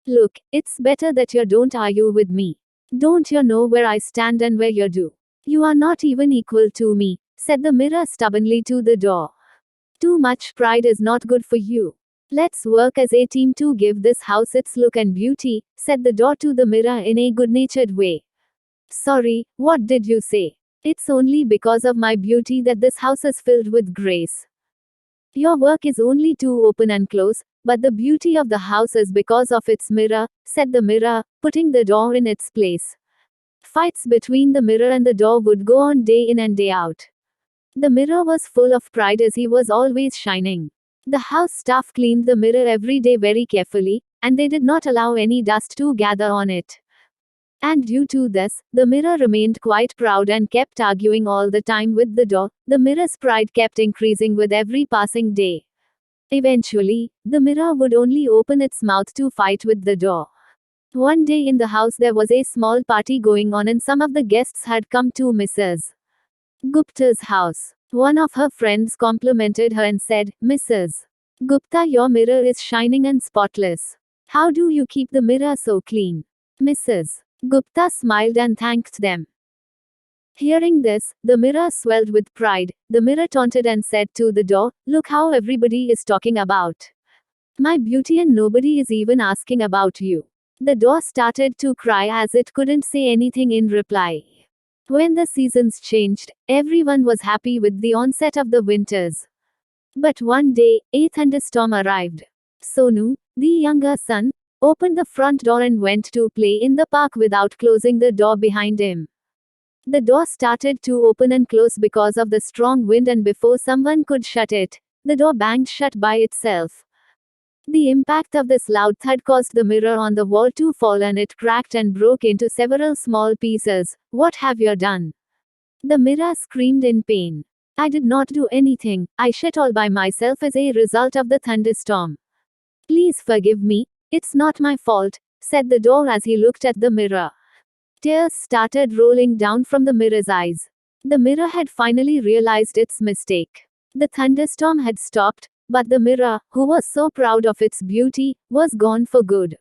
Look, it's better that you don't argue with me. Don't you know where I stand and where you do? You are not even equal to me, said the mirror stubbornly to the door. Too much pride is not good for you. Let's work as a team to give this house its look and beauty, said the door to the mirror in a good natured way. Sorry, what did you say? It's only because of my beauty that this house is filled with grace. Your work is only to open and close, but the beauty of the house is because of its mirror, said the mirror, putting the door in its place. Fights between the mirror and the door would go on day in and day out. The mirror was full of pride as he was always shining. The house staff cleaned the mirror every day very carefully, and they did not allow any dust to gather on it. And due to this, the mirror remained quite proud and kept arguing all the time with the door. The mirror's pride kept increasing with every passing day. Eventually, the mirror would only open its mouth to fight with the door. One day in the house there was a small party going on and some of the guests had come to Mrs. Gupta's house. One of her friends complimented her and said, Mrs. Gupta, your mirror is shining and spotless. How do you keep the mirror so clean? Mrs. Gupta smiled and thanked them. Hearing this, the mirror swelled with pride. The mirror taunted and said to the door, Look how everybody is talking about my beauty and nobody is even asking about you. The door started to cry as it couldn't say anything in reply. When the seasons changed, everyone was happy with the onset of the winters. But one day, a thunderstorm arrived. Sonu, the younger son, opened the front door and went to play in the park without closing the door behind him. The door started to open and close because of the strong wind, and before someone could shut it, the door banged shut by itself. The impact of this loud thud caused the mirror on the wall to fall and it cracked and broke into several small pieces. What have you done? The mirror screamed in pain. I did not do anything. I shat all by myself as a result of the thunderstorm. Please forgive me. It's not my fault, said the door as he looked at the mirror. Tears started rolling down from the mirror's eyes. The mirror had finally realized its mistake. The thunderstorm had stopped, but the mirror, who was so proud of its beauty, was gone for good.